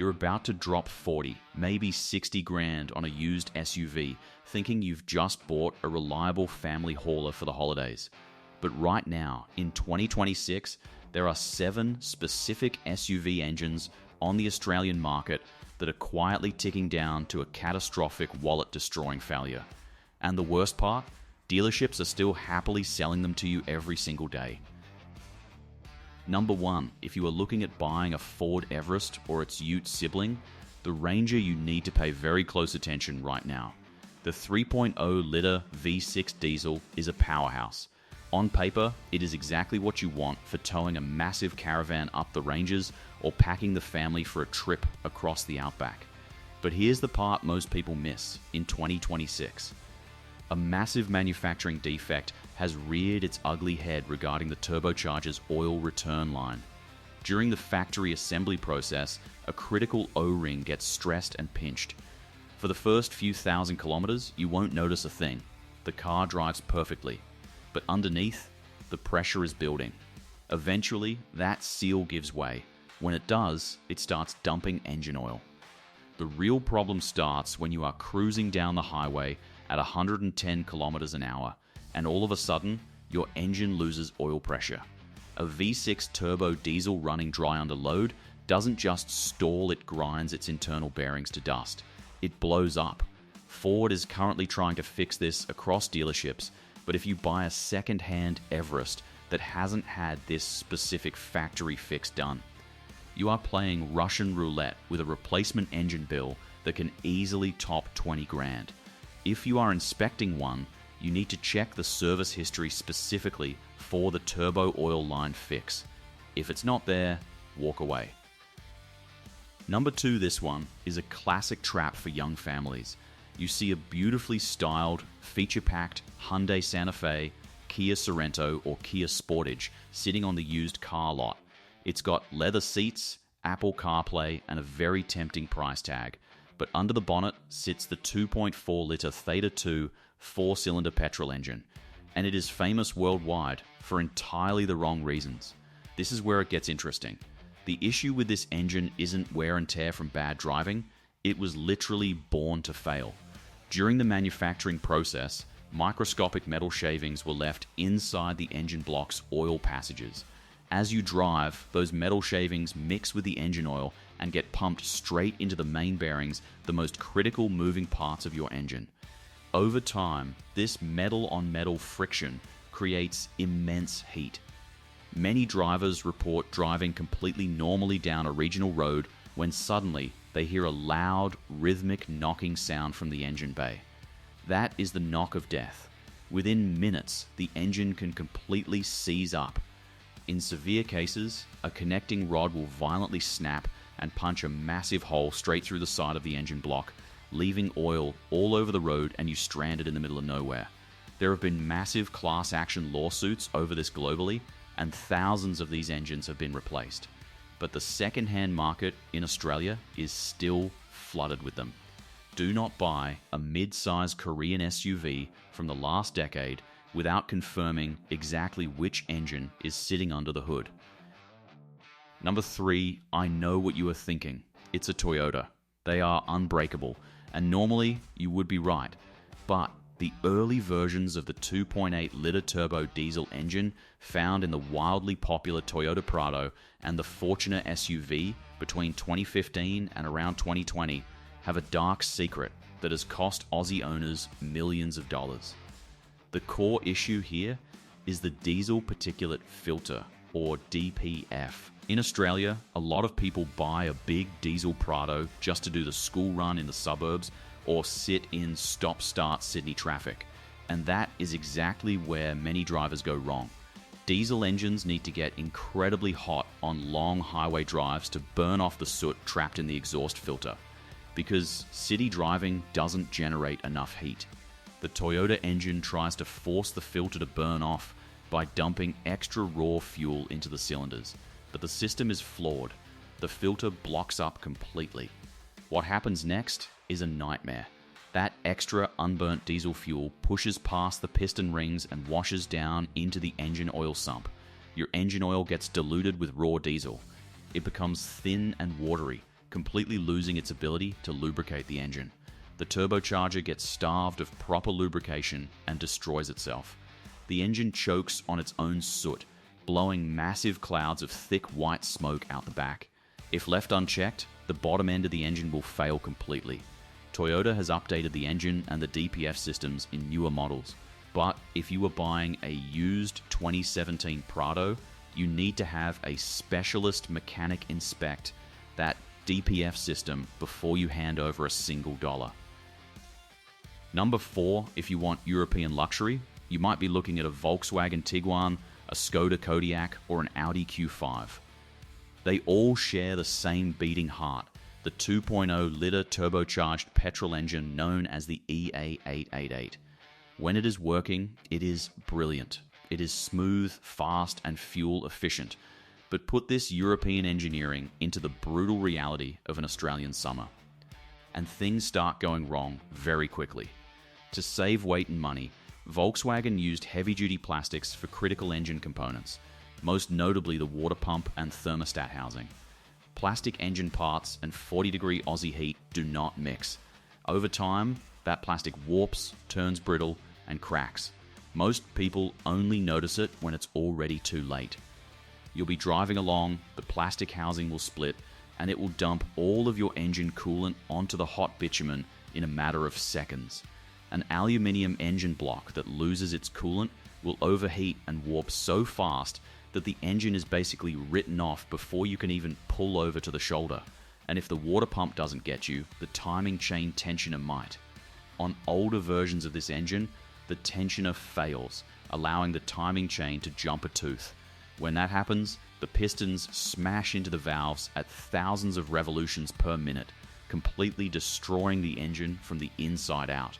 You're about to drop 40, maybe 60 grand on a used SUV, thinking you've just bought a reliable family hauler for the holidays. But right now, in 2026, there are 7 specific SUV engines on the Australian market that are quietly ticking down to a catastrophic wallet-destroying failure. And the worst part? Dealerships are still happily selling them to you every single day. Number 1, if you are looking at buying a Ford Everest or its Ute sibling, the Ranger you need to pay very close attention right now. The 3.0-litre V6 diesel is a powerhouse. On paper, it is exactly what you want for towing a massive caravan up the ranges or packing the family for a trip across the outback. But here's the part most people miss in 2026. A massive manufacturing defect has reared its ugly head regarding the turbocharger's oil return line. During the factory assembly process, a critical O-ring gets stressed and pinched. For the first few thousand kilometers, you won't notice a thing. The car drives perfectly. But underneath, the pressure is building. Eventually, that seal gives way. When it does, it starts dumping engine oil. The real problem starts when you are cruising down the highway at 110 kilometers an hour, and all of a sudden, your engine loses oil pressure. A V6 turbo diesel running dry under load doesn't just stall, it grinds its internal bearings to dust. It blows up. Ford is currently trying to fix this across dealerships, but if you buy a second-hand Everest that hasn't had this specific factory fix done, you are playing Russian roulette with a replacement engine bill that can easily top 20 grand. If you are inspecting one, you need to check the service history specifically for the turbo oil line fix. If it's not there, walk away. Number 2, this one is a classic trap for young families. You see a beautifully styled, feature-packed Hyundai Santa Fe, Kia Sorento, or Kia Sportage sitting on the used car lot. It's got leather seats, Apple CarPlay, and a very tempting price tag. But under the bonnet sits the 2.4-litre Theta 2 4-cylinder petrol engine, and it is famous worldwide for entirely the wrong reasons. This is where it gets interesting. The issue with this engine isn't wear and tear from bad driving, it was literally born to fail. During the manufacturing process, microscopic metal shavings were left inside the engine block's oil passages. As you drive, those metal shavings mix with the engine oil and get pumped straight into the main bearings, the most critical moving parts of your engine. Over time, this metal-on-metal friction creates immense heat. Many drivers report driving completely normally down a regional road when suddenly they hear a loud, rhythmic knocking sound from the engine bay. That is the knock of death. Within minutes, the engine can completely seize up. In severe cases, a connecting rod will violently snap and punch a massive hole straight through the side of the engine block, leaving oil all over the road and you stranded in the middle of nowhere. There have been massive class action lawsuits over this globally, and thousands of these engines have been replaced. But the second-hand market in Australia is still flooded with them. Do not buy a mid-size Korean SUV from the last decade without confirming exactly which engine is sitting under the hood. Number 3, I know what you are thinking. It's a Toyota. They are unbreakable, and normally you would be right. But the early versions of the 2.8-litre turbo diesel engine found in the wildly popular Toyota Prado and the Fortuner SUV between 2015 and around 2020 have a dark secret that has cost Aussie owners millions of dollars. The core issue here is the diesel particulate filter, or DPF. In Australia, a lot of people buy a big diesel Prado just to do the school run in the suburbs or sit in stop-start Sydney traffic. And that is exactly where many drivers go wrong. Diesel engines need to get incredibly hot on long highway drives to burn off the soot trapped in the exhaust filter, because city driving doesn't generate enough heat. The Toyota engine tries to force the filter to burn off by dumping extra raw fuel into the cylinders, but the system is flawed. The filter blocks up completely. What happens next is a nightmare. That extra unburnt diesel fuel pushes past the piston rings and washes down into the engine oil sump. Your engine oil gets diluted with raw diesel. It becomes thin and watery, completely losing its ability to lubricate the engine. The turbocharger gets starved of proper lubrication and destroys itself. The engine chokes on its own soot, blowing massive clouds of thick white smoke out the back. If left unchecked, the bottom end of the engine will fail completely. Toyota has updated the engine and the DPF systems in newer models, but if you are buying a used 2017 Prado, you need to have a specialist mechanic inspect that DPF system before you hand over a single dollar. Number 4, if you want European luxury, you might be looking at a Volkswagen Tiguan, a Skoda Kodiaq, or an Audi Q5. They all share the same beating heart, the 2.0-liter turbocharged petrol engine known as the EA888. When it is working, it is brilliant. It is smooth, fast, and fuel efficient. But put this European engineering into the brutal reality of an Australian summer, and things start going wrong very quickly. To save weight and money, Volkswagen used heavy-duty plastics for critical engine components, most notably the water pump and thermostat housing. Plastic engine parts and 40-degree Aussie heat do not mix. Over time, that plastic warps, turns brittle, and cracks. Most people only notice it when it's already too late. You'll be driving along, the plastic housing will split, and it will dump all of your engine coolant onto the hot bitumen in a matter of seconds. An aluminium engine block that loses its coolant will overheat and warp so fast that the engine is basically written off before you can even pull over to the shoulder. And if the water pump doesn't get you, the timing chain tensioner might. On older versions of this engine, the tensioner fails, allowing the timing chain to jump a tooth. When that happens, the pistons smash into the valves at thousands of revolutions per minute, completely destroying the engine from the inside out.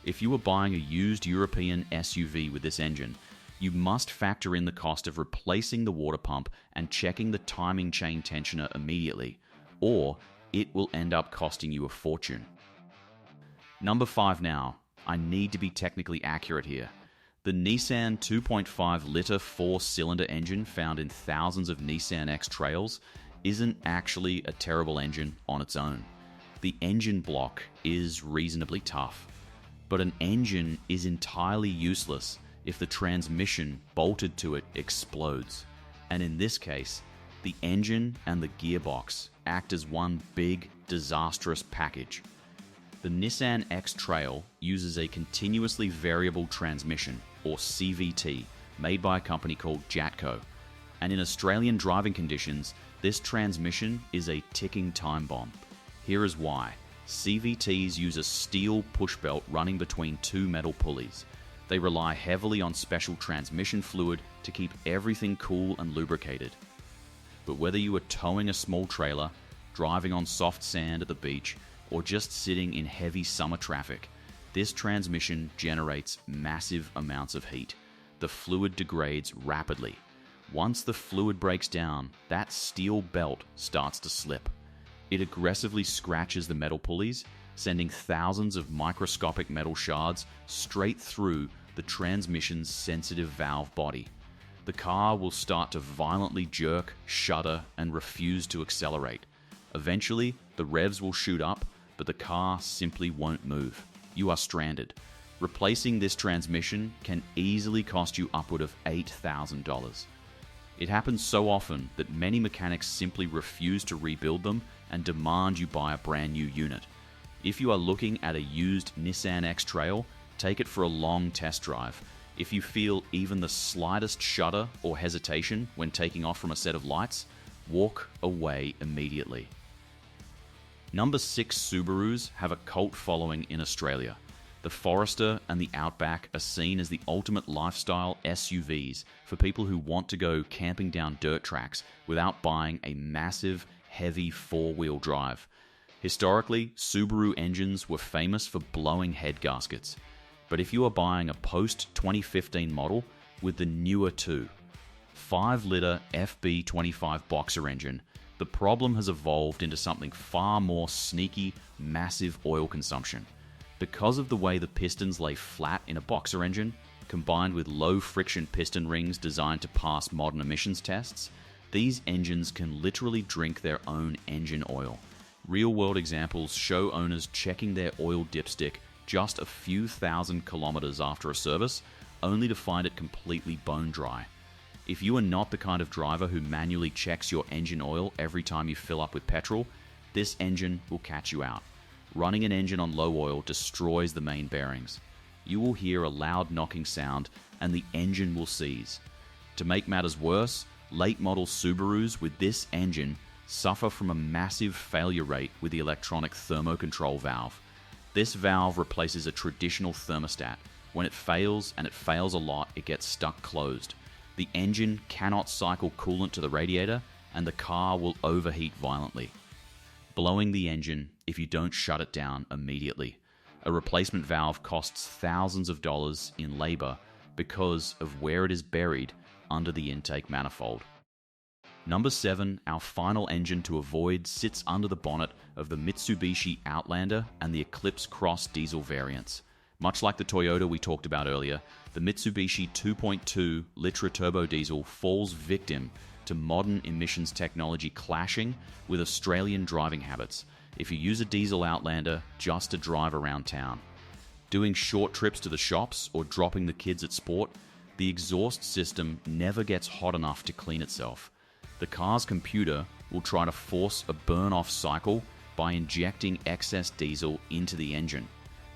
If you are buying a used European SUV with this engine, you must factor in the cost of replacing the water pump and checking the timing chain tensioner immediately, or it will end up costing you a fortune. Number 5 now. I need to be technically accurate here. The Nissan 2.5-liter 4-cylinder engine found in thousands of Nissan X-Trails isn't actually a terrible engine on its own. The engine block is reasonably tough, but an engine is entirely useless if the transmission bolted to it explodes. And in this case, the engine and the gearbox act as one big, disastrous package. The Nissan X-Trail uses a continuously variable transmission, or CVT, made by a company called Jatco. And in Australian driving conditions, this transmission is a ticking time bomb. Here is why. CVTs use a steel push belt running between two metal pulleys. They rely heavily on special transmission fluid to keep everything cool and lubricated. But whether you are towing a small trailer, driving on soft sand at the beach, or just sitting in heavy summer traffic, this transmission generates massive amounts of heat. The fluid degrades rapidly. Once the fluid breaks down, that steel belt starts to slip. It aggressively scratches the metal pulleys, sending thousands of microscopic metal shards straight through the transmission's sensitive valve body. The car will start to violently jerk, shudder, and refuse to accelerate. Eventually, the revs will shoot up, but the car simply won't move. You are stranded. Replacing this transmission can easily cost you upward of $8,000. It happens so often that many mechanics simply refuse to rebuild them and demand you buy a brand new unit. If you are looking at a used Nissan X-Trail, take it for a long test drive. If you feel even the slightest shudder or hesitation when taking off from a set of lights, walk away immediately. Number 6 Subarus have a cult following in Australia. The Forester and the Outback are seen as the ultimate lifestyle SUVs for people who want to go camping down dirt tracks without buying a massive, heavy 4-wheel drive. Historically, Subaru engines were famous for blowing head gaskets. But if you are buying a post-2015 model with the newer 5-liter FB25 boxer engine, the problem has evolved into something far more sneaky, massive oil consumption. Because of the way the pistons lay flat in a boxer engine, combined with low-friction piston rings designed to pass modern emissions tests, these engines can literally drink their own engine oil. Real-world examples show owners checking their oil dipstick just a few thousand kilometers after a service, only to find it completely bone dry. If you are not the kind of driver who manually checks your engine oil every time you fill up with petrol, this engine will catch you out. Running an engine on low oil destroys the main bearings. You will hear a loud knocking sound and the engine will seize. To make matters worse, late model Subarus with this engine suffer from a massive failure rate with the electronic thermocontrol valve. This valve replaces a traditional thermostat. When it fails, and it fails a lot, it gets stuck closed. The engine cannot cycle coolant to the radiator, and the car will overheat violently, blowing the engine if you don't shut it down immediately. A replacement valve costs thousands of dollars in labor because of where it is buried under the intake manifold. Number 7, our final engine to avoid sits under the bonnet of the Mitsubishi Outlander and the Eclipse Cross diesel variants. Much like the Toyota we talked about earlier, the Mitsubishi 2.2 Litra turbo diesel falls victim to modern emissions technology clashing with Australian driving habits if you use a diesel Outlander just to drive around town. Doing short trips to the shops or dropping the kids at sport, the exhaust system never gets hot enough to clean itself. The car's computer will try to force a burn-off cycle by injecting excess diesel into the engine.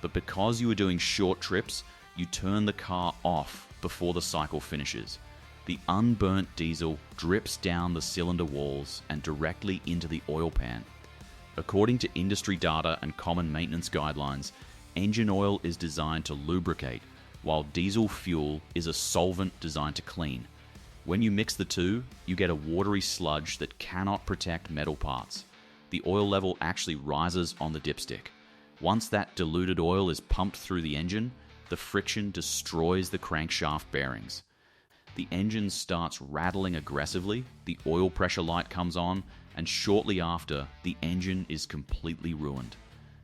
But because you are doing short trips, you turn the car off before the cycle finishes. The unburnt diesel drips down the cylinder walls and directly into the oil pan. According to industry data and common maintenance guidelines, engine oil is designed to lubricate, while diesel fuel is a solvent designed to clean. When you mix the two, you get a watery sludge that cannot protect metal parts. The oil level actually rises on the dipstick. Once that diluted oil is pumped through the engine, the friction destroys the crankshaft bearings. The engine starts rattling aggressively, the oil pressure light comes on, and shortly after, the engine is completely ruined.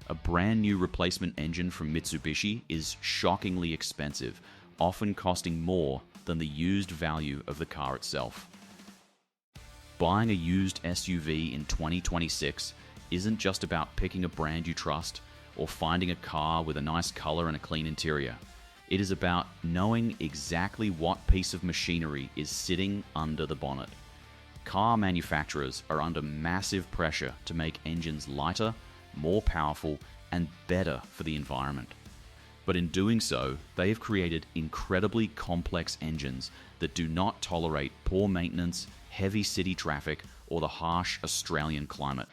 A brand new replacement engine from Mitsubishi is shockingly expensive, often costing more than the used value of the car itself. Buying a used SUV in 2026 isn't just about picking a brand you trust or finding a car with a nice color and a clean interior. It is about knowing exactly what piece of machinery is sitting under the bonnet. Car manufacturers are under massive pressure to make engines lighter, more powerful, and better for the environment. But in doing so, they have created incredibly complex engines that do not tolerate poor maintenance, heavy city traffic, or the harsh Australian climate.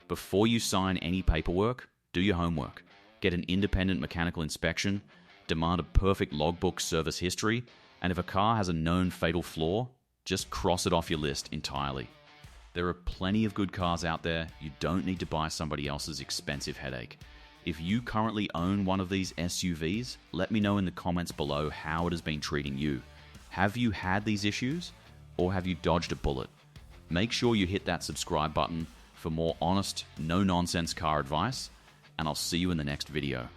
Before you sign any paperwork, do your homework. Get an independent mechanical inspection, demand a perfect logbook service history, and if a car has a known fatal flaw, just cross it off your list entirely. There are plenty of good cars out there. You don't need to buy somebody else's expensive headache. If you currently own one of these SUVs, let me know in the comments below how it has been treating you. Have you had these issues, or have you dodged a bullet? Make sure you hit that subscribe button for more honest, no-nonsense car advice, and I'll see you in the next video.